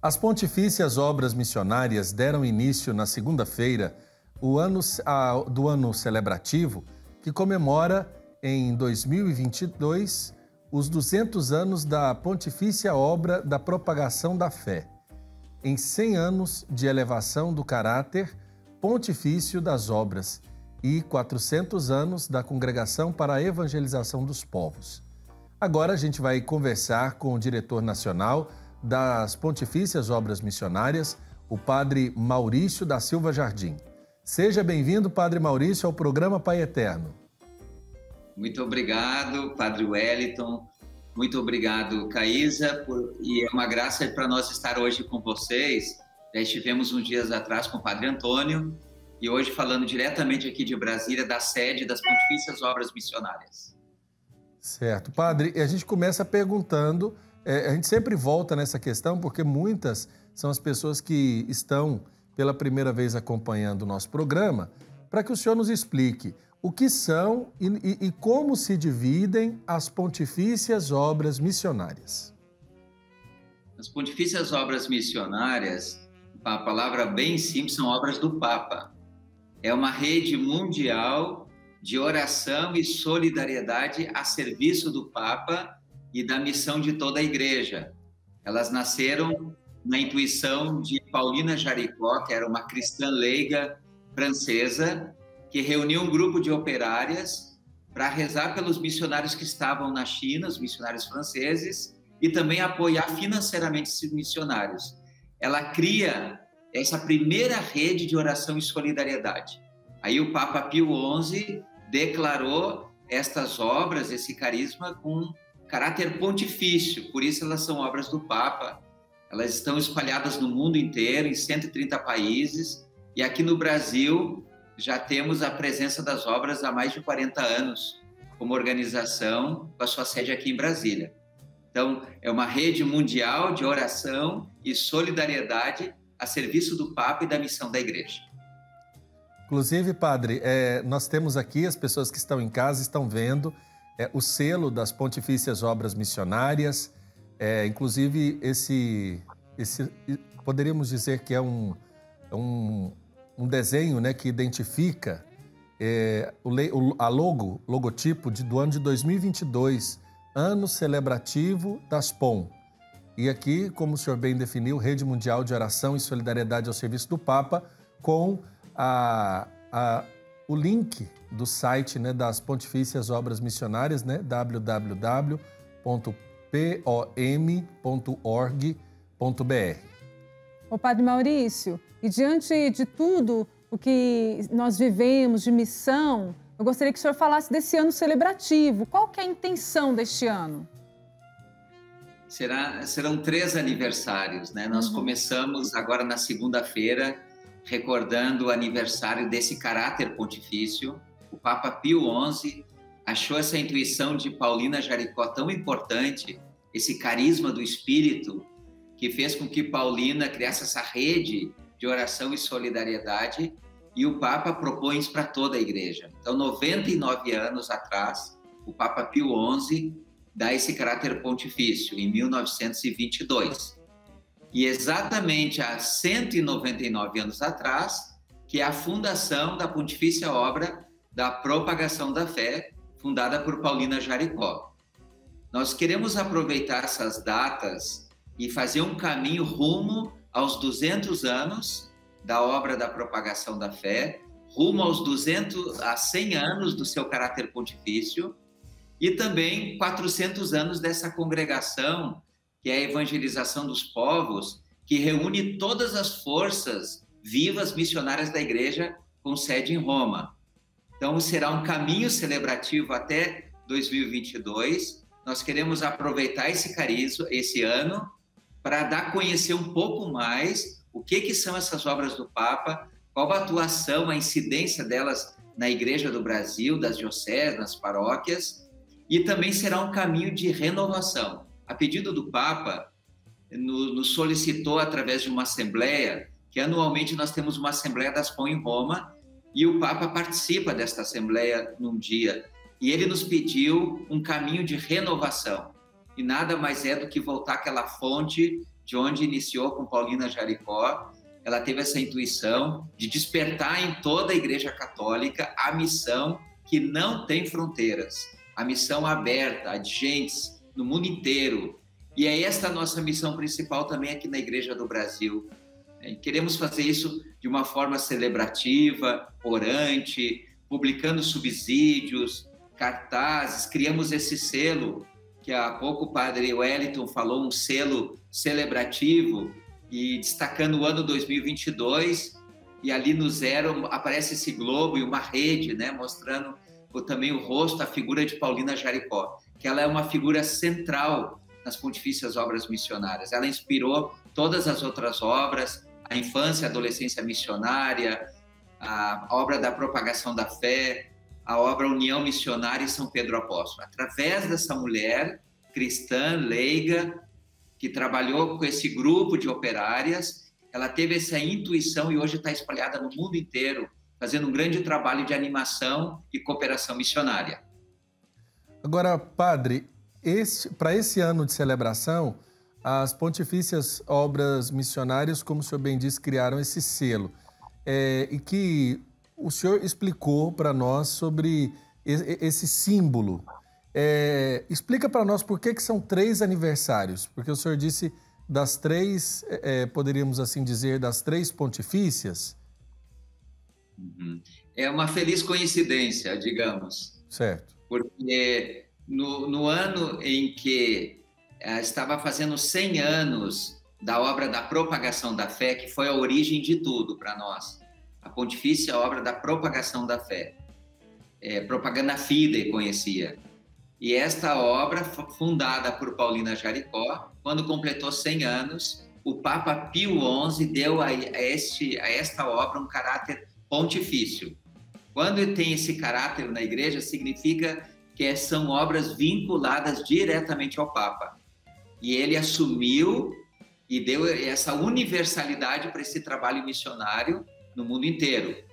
As Pontifícias Obras Missionárias deram início na segunda-feira do ano celebrativo, que comemora em 2022 os 200 anos da Pontifícia Obra da Propagação da Fé, em 100 anos de elevação do caráter pontifício das obras e 400 anos da Congregação para a Evangelização dos Povos. Agora a gente vai conversar com o diretor nacional das Pontifícias Obras Missionárias, o Padre Maurício da Silva Jardim. Seja bem-vindo, Padre Maurício, ao programa Pai Eterno. Muito obrigado, Padre Wellington. Muito obrigado, Caísa. E é uma graça para nós estar hoje com vocês. Já estivemos uns dias atrás com o Padre Antônio e hoje falando diretamente aqui de Brasília, da sede das Pontifícias Obras Missionárias. Certo. Padre, a gente começa perguntando, a gente sempre volta nessa questão porque muitas são as pessoas que estão pela primeira vez acompanhando o nosso programa, para que o senhor nos explique o que são e como se dividem as Pontifícias Obras Missionárias. As Pontifícias Obras Missionárias, a palavra bem simples, são obras do Papa. É uma rede mundial de oração e solidariedade a serviço do Papa e da missão de toda a Igreja. Elas nasceram na intuição de Paulina Jaricot, que era uma cristã leiga francesa, que reuniu um grupo de operárias para rezar pelos missionários que estavam na China, os missionários franceses, e também apoiar financeiramente esses missionários. Ela cria essa primeira rede de oração e solidariedade. Aí o Papa Pio XI declarou estas obras, esse carisma, com caráter pontifício, por isso elas são obras do Papa. Elas estão espalhadas no mundo inteiro, em 130 países, e aqui no Brasil já temos a presença das obras há mais de 40 anos, como organização, com a sua sede aqui em Brasília. Então, é uma rede mundial de oração e solidariedade a serviço do Papa e da missão da Igreja. Inclusive, Padre, nós temos aqui, as pessoas que estão em casa estão vendo o selo das Pontifícias Obras Missionárias. Inclusive, esse poderíamos dizer que é um desenho, né, que identifica logotipo do ano de 2022, ano celebrativo das POM. E aqui, como o senhor bem definiu, Rede Mundial de Oração e Solidariedade ao Serviço do Papa, com o link do site, né, das Pontifícias Obras Missionárias, né, www.pom.org.br. Ô Padre Maurício, e diante de tudo o que nós vivemos de missão, eu gostaria que o senhor falasse desse ano celebrativo. Qual que é a intenção deste ano? Serão 3 aniversários, né? Nós começamos agora na segunda-feira, recordando o aniversário desse caráter pontifício. O Papa Pio XI achou essa intuição de Paulina Jaricot tão importante, esse carisma do Espírito, que fez com que Paulina criasse essa rede de oração e solidariedade, e o Papa propõe isso para toda a Igreja. Então, 99 anos atrás, o Papa Pio XI dá esse caráter pontifício, em 1922. E exatamente há 199 anos atrás, que é a fundação da Pontifícia Obra da Propagação da Fé, fundada por Paulina Jaricot. Nós queremos aproveitar essas datas e fazer um caminho rumo aos 200 anos da obra da propagação da fé, rumo a 100 anos do seu caráter pontifício e também 400 anos dessa congregação, que é a evangelização dos povos, que reúne todas as forças vivas missionárias da Igreja com sede em Roma. Então, será um caminho celebrativo até 2022. Nós queremos aproveitar esse carisma, esse ano, para dar a conhecer um pouco mais o que são essas obras do Papa, qual a atuação, a incidência delas na Igreja do Brasil, das dioceses, nas paróquias, e também será um caminho de renovação. A pedido do Papa, nos solicitou através de uma assembleia, que anualmente nós temos uma Assembleia das POM em Roma, e o Papa participa desta Assembleia num dia, e ele nos pediu um caminho de renovação. E nada mais é do que voltar àquela fonte de onde iniciou com Paulina Jaricó. Ela teve essa intuição de despertar em toda a Igreja Católica a missão que não tem fronteiras, a missão aberta a gentes no mundo inteiro. E é esta a nossa missão principal também aqui na Igreja do Brasil. Queremos fazer isso de uma forma celebrativa, orante, publicando subsídios, cartazes. Criamos esse selo, que há pouco o padre Wellington falou, um selo celebrativo, e destacando o ano 2022, e ali no zero aparece esse globo e uma rede, né, mostrando também o rosto, a figura de Paulina Jaricó, que ela é uma figura central nas Pontifícias Obras Missionárias. Ela inspirou todas as outras obras, a infância e adolescência missionária, a obra da propagação da fé, a obra União Missionária e São Pedro Apóstolo. Através dessa mulher cristã, leiga, que trabalhou com esse grupo de operárias, ela teve essa intuição e hoje está espalhada no mundo inteiro, fazendo um grande trabalho de animação e cooperação missionária. Agora, padre, para esse ano de celebração, as Pontifícias Obras Missionárias, como o senhor bem disse, criaram esse selo, e que o senhor explicou para nós sobre esse símbolo. Explica para nós por que são 3 aniversários, porque o senhor disse das 3, poderíamos assim dizer, das 3 pontifícias. É uma feliz coincidência, digamos. Certo. Porque no ano em que estava fazendo 100 anos da obra da propagação da fé, que foi a origem de tudo para nós, a Pontifícia Obra da Propagação da Fé, Propaganda Fide conhecia. E esta obra, fundada por Paulina Jaricó, quando completou 100 anos, o Papa Pio XI deu a esta obra um caráter pontifício. Quando tem esse caráter na Igreja, significa que são obras vinculadas diretamente ao Papa. E ele assumiu e deu essa universalidade para esse trabalho missionário no mundo inteiro.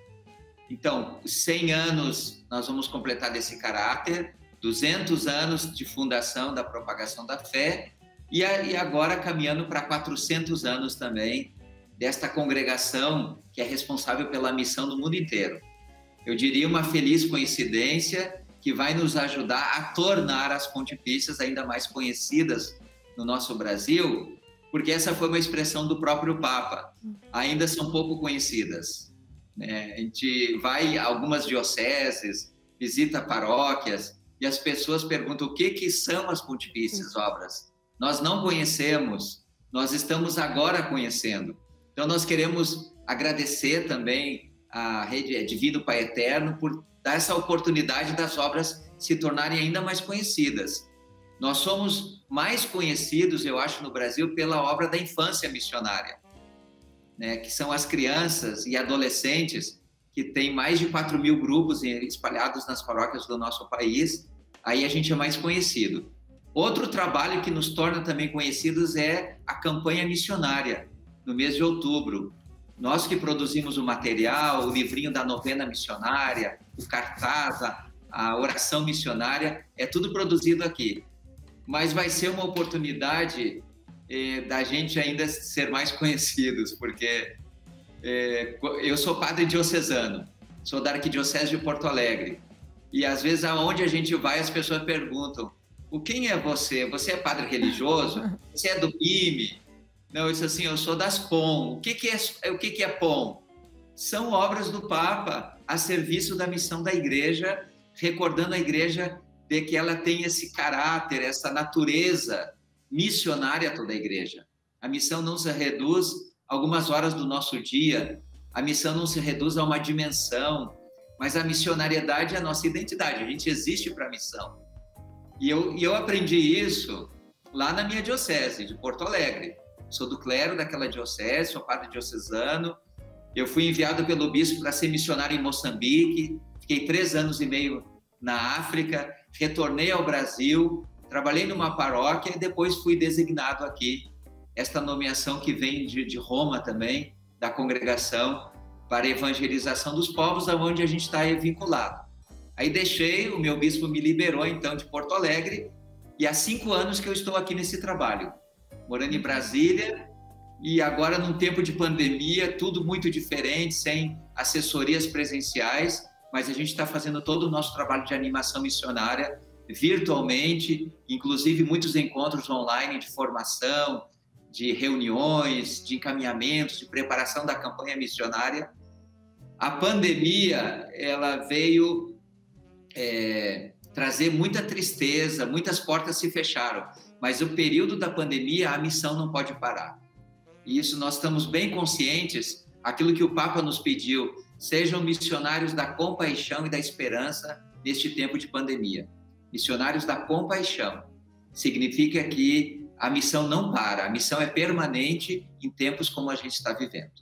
Então, 100 anos nós vamos completar desse caráter, 200 anos de fundação da propagação da fé e agora caminhando para 400 anos também desta congregação que é responsável pela missão no mundo inteiro. Eu diria uma feliz coincidência que vai nos ajudar a tornar as pontifícias ainda mais conhecidas no nosso Brasil, porque essa foi uma expressão do próprio Papa. Ainda são pouco conhecidas. A gente vai a algumas dioceses, visita paróquias, e as pessoas perguntam o que são as Pontifícias Obras. Nós não conhecemos, nós estamos agora conhecendo. Então, nós queremos agradecer também a Rede Divino Pai Eterno por dar essa oportunidade das obras se tornarem ainda mais conhecidas. Nós somos mais conhecidos, eu acho, no Brasil, pela obra da infância missionária, né, que são as crianças e adolescentes, que tem mais de 4.000 grupos espalhados nas paróquias do nosso país. Aí a gente é mais conhecido. Outro trabalho que nos torna também conhecidos é a campanha missionária, no mês de outubro. Nós que produzimos o material, o livrinho da novena missionária, o cartaz, a oração missionária, é tudo produzido aqui. Mas vai ser uma oportunidade da gente ainda ser mais conhecidos, porque eu sou padre diocesano, sou da Arquidiocese de Porto Alegre. E às vezes aonde a gente vai as pessoas perguntam: quem é você? Você é padre religioso? Você é do IME? Não, eu disse assim, eu sou das POM. O que é POM? São obras do Papa a serviço da missão da Igreja, recordando a Igreja de que ela tem esse caráter, essa natureza missionária a toda a Igreja. A missão não se reduz a algumas horas do nosso dia, a missão não se reduz a uma dimensão, mas a missionariedade é a nossa identidade, a gente existe para a missão. E eu aprendi isso lá na minha diocese de Porto Alegre. Sou do clero daquela diocese, sou padre diocesano. Eu fui enviado pelo bispo para ser missionário em Moçambique, fiquei 3 anos e meio na África, retornei ao Brasil, trabalhei numa paróquia e depois fui designado aqui. Esta nomeação que vem de Roma também, da congregação, para a evangelização dos povos aonde a gente está vinculado. Aí deixei, o meu bispo me liberou então de Porto Alegre e há 5 anos que eu estou aqui nesse trabalho, morando em Brasília, e agora num tempo de pandemia, tudo muito diferente, sem assessorias presenciais, mas a gente está fazendo todo o nosso trabalho de animação missionária virtualmente, inclusive muitos encontros online de formação, de reuniões, de encaminhamentos, de preparação da campanha missionária. A pandemia, ela veio trazer muita tristeza, muitas portas se fecharam, mas o período da pandemia, a missão não pode parar. E isso nós estamos bem conscientes, aquilo que o Papa nos pediu, sejam missionários da compaixão e da esperança neste tempo de pandemia. Missionários da compaixão. Significa que a missão não para, a missão é permanente em tempos como a gente está vivendo.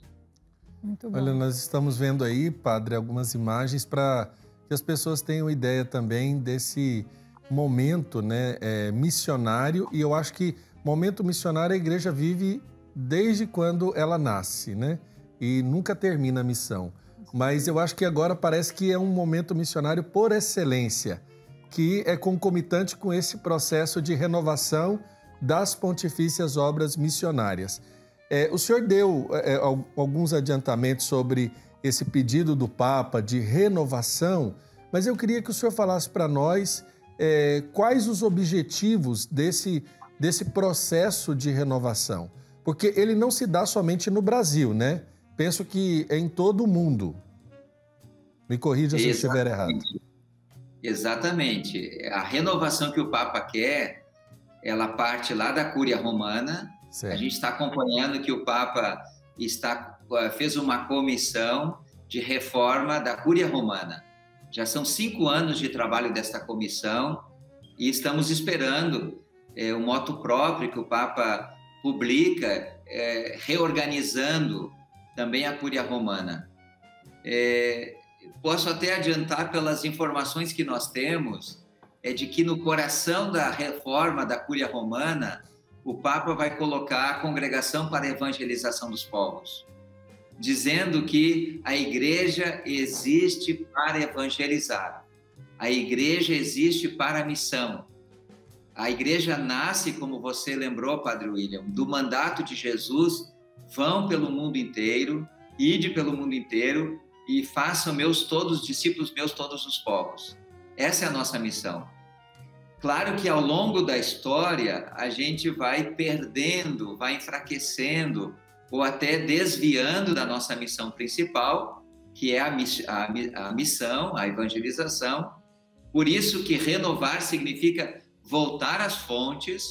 Muito bom. Olha, nós estamos vendo aí, padre, algumas imagens para que as pessoas tenham ideia também desse momento, né, missionário, e eu acho que momento missionário a igreja vive desde quando ela nasce, né, e nunca termina a missão. Mas eu acho que agora parece que é um momento missionário por excelência, que é concomitante com esse processo de renovação das pontifícias obras missionárias. O senhor deu alguns adiantamentos sobre esse pedido do Papa de renovação, mas eu queria que o senhor falasse para nós quais os objetivos desse processo de renovação. Porque ele não se dá somente no Brasil, né? Penso que é em todo o mundo. Me corrija se eu estiver errado. Exatamente. A renovação que o Papa quer, ela parte lá da Cúria Romana. Certo. A gente está acompanhando que o Papa fez uma comissão de reforma da Cúria Romana. Já são 5 anos de trabalho desta comissão e estamos esperando o motu próprio que o Papa publica, reorganizando também a Cúria Romana. Posso até adiantar pelas informações que nós temos, de que no coração da reforma da Cúria Romana, o Papa vai colocar a Congregação para a Evangelização dos Povos, dizendo que a igreja existe para evangelizar, a igreja existe para a missão. A igreja nasce, como você lembrou, Padre William, do mandato de Jesus: vão pelo mundo inteiro, ide pelo mundo inteiro e façam discípulos meus todos os povos. Essa é a nossa missão. Claro que ao longo da história a gente vai perdendo, vai enfraquecendo ou até desviando da nossa missão principal, que é a missão, a evangelização. Por isso que renovar significa voltar às fontes,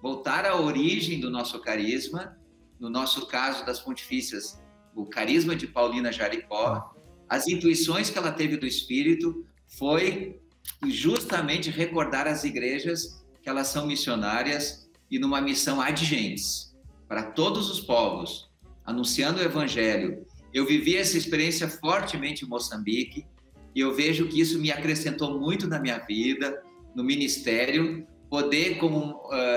voltar à origem do nosso carisma, no nosso caso das pontifícias, o carisma de Paulina Jaricó. As intuições que ela teve do Espírito foi justamente recordar às igrejas que elas são missionárias e numa missão ad gentes, para todos os povos, anunciando o Evangelho. Eu vivi essa experiência fortemente em Moçambique e eu vejo que isso me acrescentou muito na minha vida, no ministério, poder,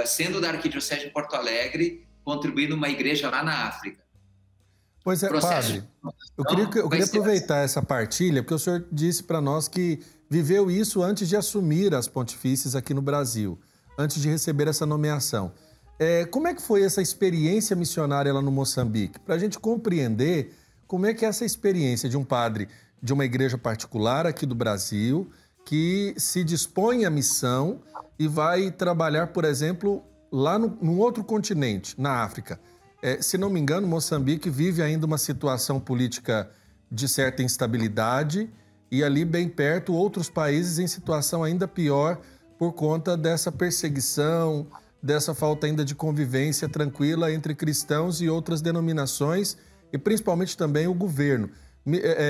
sendo da Arquidiocese de Porto Alegre, contribuir numa igreja lá na África. Pois é, padre, eu queria aproveitar essa partilha, porque o senhor disse para nós que viveu isso antes de assumir as pontifícias aqui no Brasil, antes de receber essa nomeação. Como é que foi essa experiência missionária lá no Moçambique? Para a gente compreender como é que é essa experiência de um padre de uma igreja particular aqui do Brasil, que se dispõe à missão e vai trabalhar, por exemplo, lá num outro continente, na África. Se não me engano, Moçambique vive ainda uma situação política de certa instabilidade e ali bem perto outros países em situação ainda pior por conta dessa perseguição, dessa falta ainda de convivência tranquila entre cristãos e outras denominações e principalmente também o governo.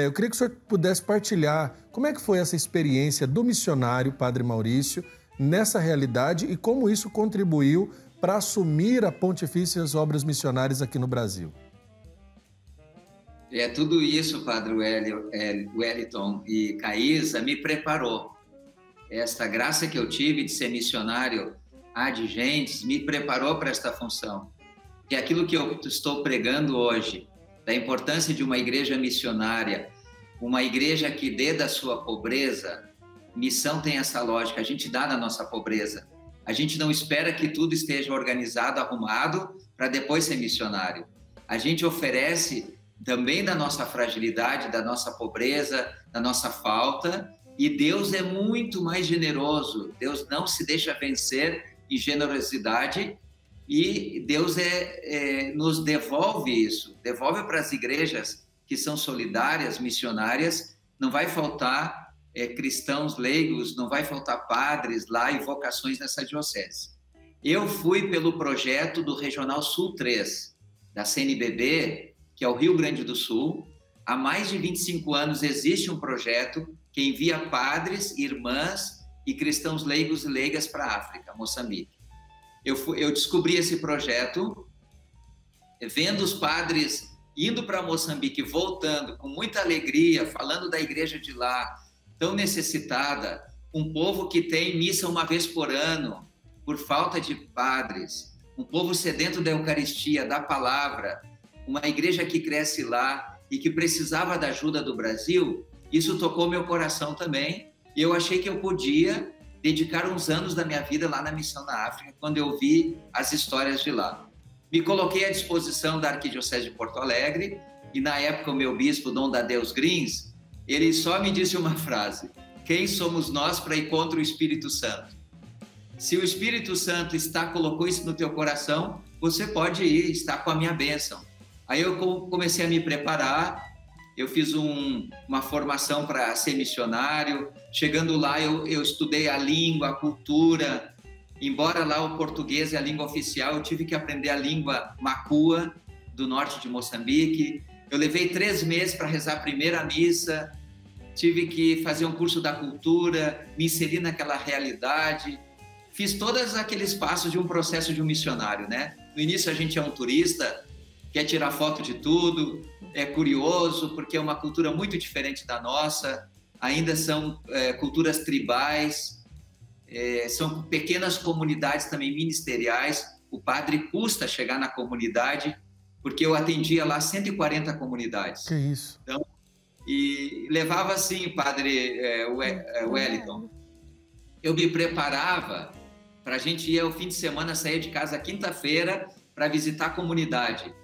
Eu queria que o senhor pudesse partilhar como é que foi essa experiência do missionário Padre Maurício nessa realidade e como isso contribuiu para assumir a Pontifícias Obras Missionárias aqui no Brasil. Tudo isso, Padre Wellington e Caísa, me preparou. Esta graça que eu tive de ser missionário ad gentes me preparou para esta função. E aquilo que eu estou pregando hoje, da importância de uma igreja missionária, uma igreja que dê da sua pobreza, missão tem essa lógica, a gente dá da nossa pobreza. A gente não espera que tudo esteja organizado, arrumado, para depois ser missionário. A gente oferece também da nossa fragilidade, da nossa pobreza, da nossa falta, e Deus é muito mais generoso. Deus não se deixa vencer em generosidade, e Deus nos devolve isso, devolve para as igrejas que são solidárias, missionárias. Não vai faltar cristãos leigos, não vai faltar padres lá e vocações nessa diocese. Eu fui pelo projeto do Regional Sul 3, da CNBB, que é o Rio Grande do Sul. Há mais de 25 anos existe um projeto que envia padres, irmãs e cristãos leigos e leigas para a África, Moçambique. Eu descobri esse projeto, vendo os padres indo para Moçambique, voltando com muita alegria, falando da igreja de lá, tão necessitada, um povo que tem missa uma vez por ano, por falta de padres, um povo sedento da Eucaristia, da palavra, uma igreja que cresce lá e que precisava da ajuda do Brasil. Isso tocou meu coração também, e eu achei que eu podia dedicar uns anos da minha vida lá na missão na África, quando eu vi as histórias de lá. Me coloquei à disposição da Arquidiocese de Porto Alegre, e na época o meu bispo, Dom Dadeus Grins, ele só me disse uma frase: quem somos nós para ir contra o Espírito Santo? Se o Espírito Santo colocou isso no teu coração, você pode ir, está com a minha bênção. Aí eu comecei a me preparar, eu fiz uma formação para ser missionário. Chegando lá, eu estudei a língua, a cultura. Embora lá o português é a língua oficial, eu tive que aprender a língua macua, do norte de Moçambique. Eu levei 3 meses para rezar a primeira missa, tive que fazer um curso da cultura, me inserir naquela realidade. Fiz todos aqueles passos de um processo de um missionário, né? No início a gente é um turista, quer tirar foto de tudo, é curioso, porque é uma cultura muito diferente da nossa, ainda são culturas tribais, são pequenas comunidades também ministeriais. O padre custa chegar na comunidade, porque eu atendia lá 140 comunidades. Que isso? Então, e levava assim, padre Wellington, eu me preparava para a gente ir ao fim de semana, sair de casa quinta-feira para visitar a comunidade.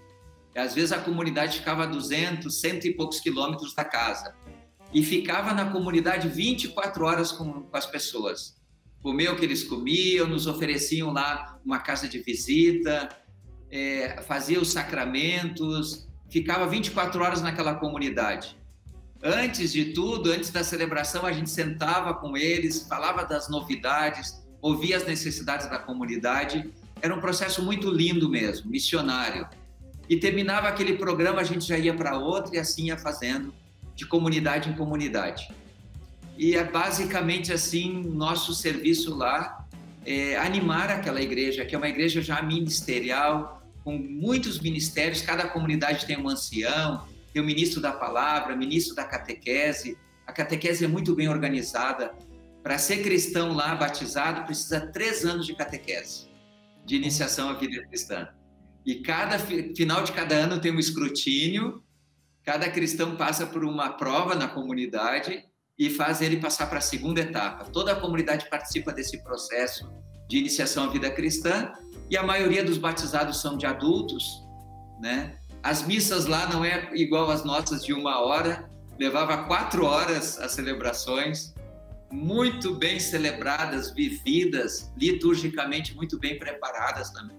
E, às vezes a comunidade ficava a 200, 100 e poucos quilômetros da casa. E ficava na comunidade 24 horas com as pessoas. Comia o que eles comiam, nos ofereciam lá uma casa de visita, fazia os sacramentos, ficava 24 horas naquela comunidade. Antes de tudo, antes da celebração, a gente sentava com eles, falava das novidades, ouvia as necessidades da comunidade. Era um processo muito lindo mesmo, missionário. E terminava aquele programa, a gente já ia para outro e assim ia fazendo, de comunidade em comunidade. E é basicamente assim, nosso serviço lá é animar aquela igreja, que é uma igreja já ministerial, com muitos ministérios. Cada comunidade tem um ancião, tem o ministro da palavra, ministro da catequese. A catequese é muito bem organizada. Para ser cristão lá, batizado, precisa 3 anos de catequese, de iniciação à vida cristã. E final de cada ano tem um escrutínio, cada cristão passa por uma prova na comunidade e faz ele passar para a segunda etapa. Toda a comunidade participa desse processo de iniciação à vida cristã, e a maioria dos batizados são de adultos, né? As missas lá não é igual às nossas de 1 hora, levava 4 horas as celebrações, muito bem celebradas, vividas, liturgicamente muito bem preparadas também,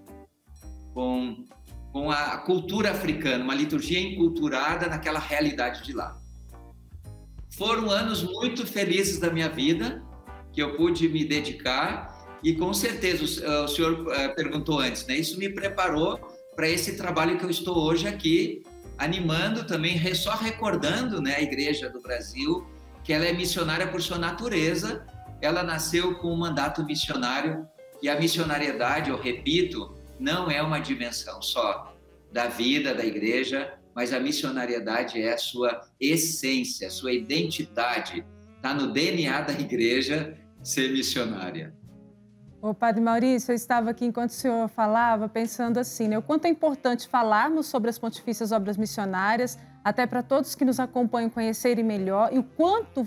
com a cultura africana, uma liturgia enculturada naquela realidade de lá. Foram anos muito felizes da minha vida, que eu pude me dedicar, e com certeza, o senhor perguntou antes, né? Isso me preparou para esse trabalho que eu estou hoje aqui, animando também, só recordando, né, a Igreja do Brasil, que ela é missionária por sua natureza. Ela nasceu com um mandato missionário, e a missionariedade, eu repito, não é uma dimensão só da vida da igreja, mas a missionariedade é a sua essência, a sua identidade. Está no DNA da igreja ser missionária. Ô, Padre Maurício, eu estava aqui enquanto o senhor falava, pensando assim, né? O quanto é importante falarmos sobre as Pontifícias Obras Missionárias, até para todos que nos acompanham conhecerem melhor, e o quanto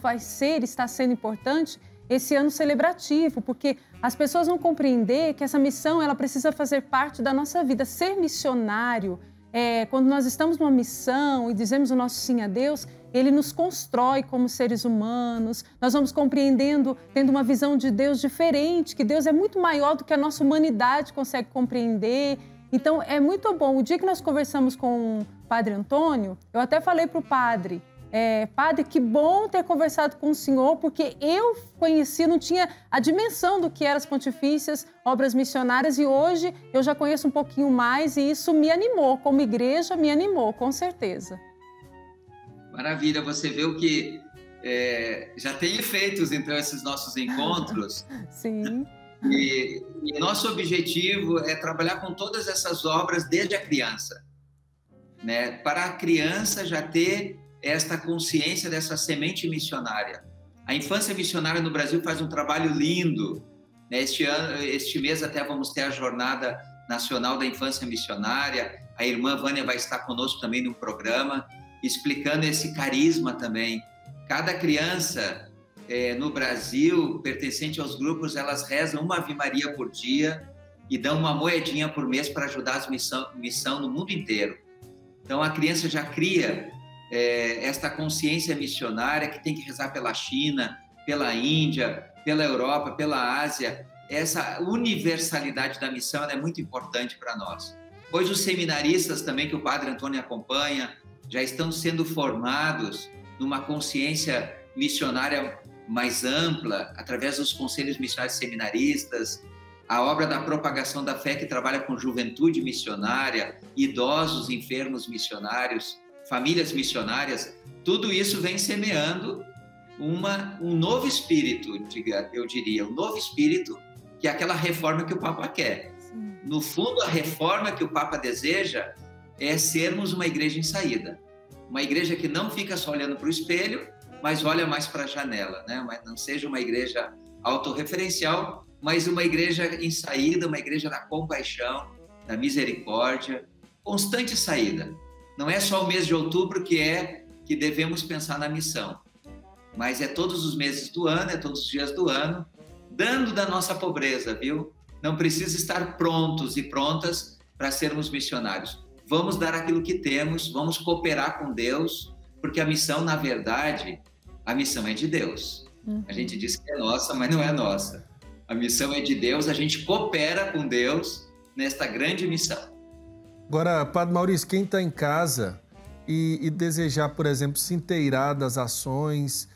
está sendo importante esse ano celebrativo, porque as pessoas vão compreender que essa missão ela precisa fazer parte da nossa vida. Ser missionário, quando nós estamos numa missão e dizemos o nosso sim a Deus, Ele nos constrói como seres humanos, nós vamos compreendendo, tendo uma visão de Deus diferente, que Deus é muito maior do que a nossa humanidade consegue compreender. Então, é muito bom. O dia que nós conversamos com o Padre Antônio, eu até falei para o Padre, Padre, que bom ter conversado com o senhor, porque eu conheci, não tinha a dimensão do que eram as pontifícias, obras missionárias, e hoje eu já conheço um pouquinho mais e isso me animou, como igreja me animou, com certeza. Maravilha, você viu que já tem efeitos, então, esses nossos encontros. Sim. E nosso objetivo é trabalhar com todas essas obras desde a criança, né? Para a criança já ter esta consciência dessa semente missionária. A infância missionária no Brasil faz um trabalho lindo, né? Este mês até vamos ter a Jornada Nacional da Infância Missionária. A irmã Vânia vai estar conosco também no programa, explicando esse carisma também. Cada criança no Brasil, pertencente aos grupos, elas rezam uma Ave Maria por dia e dão uma moedinha por mês para ajudar as missão no mundo inteiro. Então, a criança já cria esta consciência missionária que tem que rezar pela China, pela Índia, pela Europa, pela Ásia. Essa universalidade da missão é muito importante para nós. Pois os seminaristas também, que o Padre Antônio acompanha, já estão sendo formados numa consciência missionária mais ampla, através dos conselhos missionários seminaristas, a obra da propagação da fé, que trabalha com juventude missionária, idosos enfermos missionários, famílias missionárias. Tudo isso vem semeando um novo espírito, eu diria, um novo espírito, que é aquela reforma que o Papa quer. Sim. No fundo, a reforma que o Papa deseja é sermos uma igreja em saída. Uma igreja que não fica só olhando para o espelho, mas olha mais para a janela, né? Mas não seja uma igreja autorreferencial, mas uma igreja em saída, uma igreja da compaixão, da misericórdia, constante saída. Não é só o mês de outubro que devemos pensar na missão, mas é todos os meses do ano, é todos os dias do ano, dando da nossa pobreza, viu? Não precisa estar prontos e prontas para sermos missionários. Vamos dar aquilo que temos, vamos cooperar com Deus, porque a missão, na verdade, a missão é de Deus. A gente diz que é nossa, mas não é nossa. A missão é de Deus, a gente coopera com Deus nesta grande missão. Agora, Padre Maurício, quem está em casa e desejar, por exemplo, se inteirar das ações,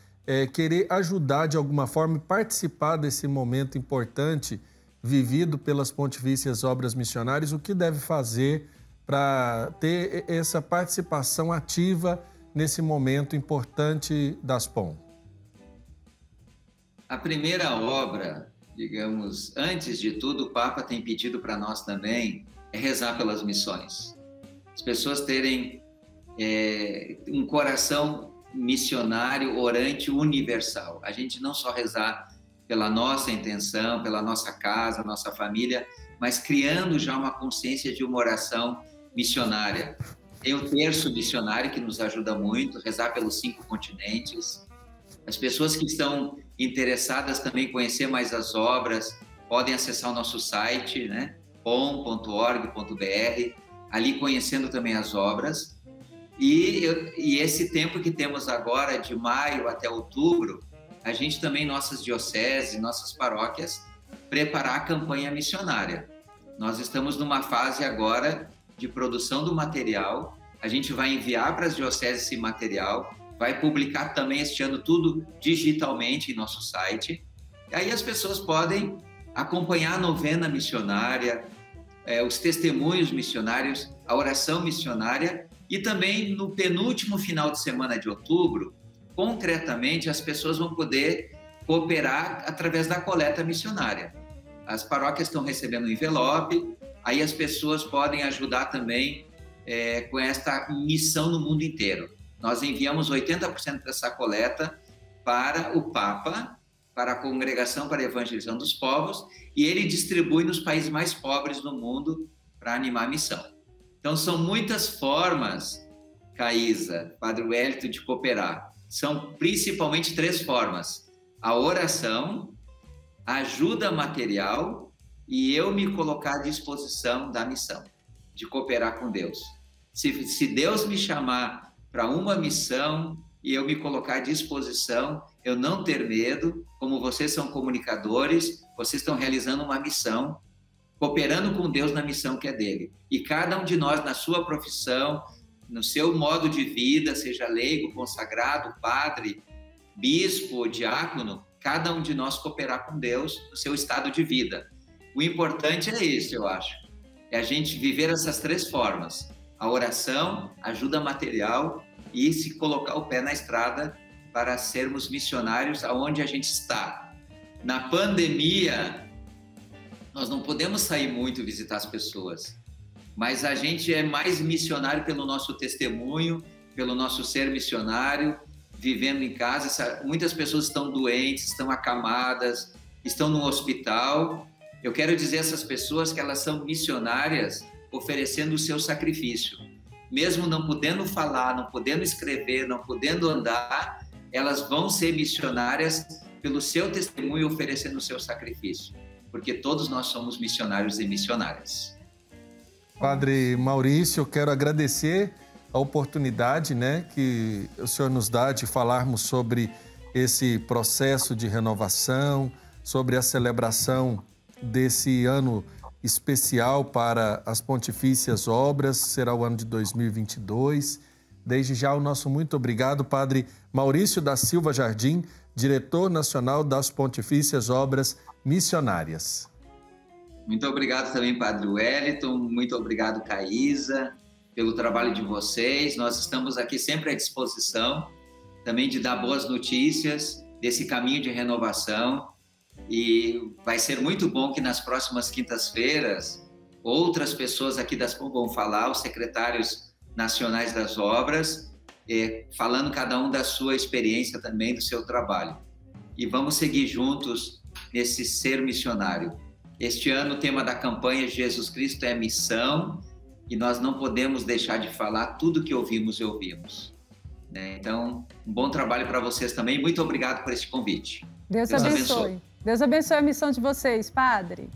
querer ajudar de alguma forma e participar desse momento importante vivido pelas Pontifícias Obras Missionárias, o que deve fazer para ter essa participação ativa nesse momento importante das POM? A primeira obra, digamos, antes de tudo, o Papa tem pedido para nós também é rezar pelas missões. As pessoas terem um coração missionário, orante, universal. A gente não só rezar pela nossa intenção, pela nossa casa, nossa família, mas criando já uma consciência de uma oração missionária. Tem o terço missionário que nos ajuda muito, rezar pelos 5 continentes. As pessoas que estão interessadas também em conhecer mais as obras podem acessar o nosso site, né? pom.org.br, ali conhecendo também as obras. E esse tempo que temos agora, de maio até outubro, a gente também, nossas dioceses, nossas paróquias, preparar a campanha missionária. Nós estamos numa fase agora de produção do material, a gente vai enviar para as dioceses esse material, vai publicar também este ano tudo digitalmente em nosso site, e aí as pessoas podem acompanhar a novena missionária, os testemunhos missionários, a oração missionária, e também no penúltimo final de semana de outubro, concretamente, as pessoas vão poder cooperar através da coleta missionária. As paróquias estão recebendo um envelope, aí as pessoas podem ajudar também com esta missão no mundo inteiro. Nós enviamos 80% dessa coleta para o Papa, para a Congregação para a Evangelização dos Povos, e ele distribui nos países mais pobres do mundo para animar a missão. Então, são muitas formas, Caísa, Padre Wellington, de cooperar. São principalmente 3 formas. a oração, a ajuda material e eu me colocar à disposição da missão, de cooperar com Deus. Se Deus me chamar para uma missão e eu me colocar à disposição, eu não ter medo, como vocês são comunicadores, vocês estão realizando uma missão, cooperando com Deus na missão que é dele. E cada um de nós, na sua profissão, no seu modo de vida, seja leigo, consagrado, padre, bispo, diácono, cada um de nós cooperar com Deus no seu estado de vida. O importante é isso, eu acho. É a gente viver essas três formas. A oração, ajuda material e se colocar o pé na estrada para sermos missionários aonde a gente está. Na pandemia, nós não podemos sair muito e visitar as pessoas, mas a gente é mais missionário pelo nosso testemunho, pelo nosso ser missionário, vivendo em casa. Muitas pessoas estão doentes, estão acamadas, estão no hospital. Eu quero dizer a essas pessoas que elas são missionárias oferecendo o seu sacrifício. Mesmo não podendo falar, não podendo escrever, não podendo andar, elas vão ser missionárias pelo seu testemunho, oferecendo o seu sacrifício. Porque todos nós somos missionários e missionárias. Padre Maurício, eu quero agradecer a oportunidade, que o senhor nos dá de falarmos sobre esse processo de renovação, sobre a celebração desse ano especial para as Pontifícias Obras, será o ano de 2022. Desde já o nosso muito obrigado, Padre Maurício da Silva Jardim, diretor nacional das Pontifícias Obras Missionárias. Muito obrigado também, Padre Wellington, muito obrigado, Caísa, pelo trabalho de vocês. Nós estamos aqui sempre à disposição também de dar boas notícias desse caminho de renovação. E vai ser muito bom que nas próximas quintas-feiras outras pessoas aqui vão falar, os secretários nacionais das obras, falando cada um da sua experiência também, do seu trabalho. E vamos seguir juntos nesse ser missionário. Este ano o tema da campanha Jesus Cristo é missão e nós não podemos deixar de falar tudo que ouvimos e ouvimos. Então, um bom trabalho para vocês também. Muito obrigado por este convite. Deus abençoe. Deus abençoe a missão de vocês, Padre.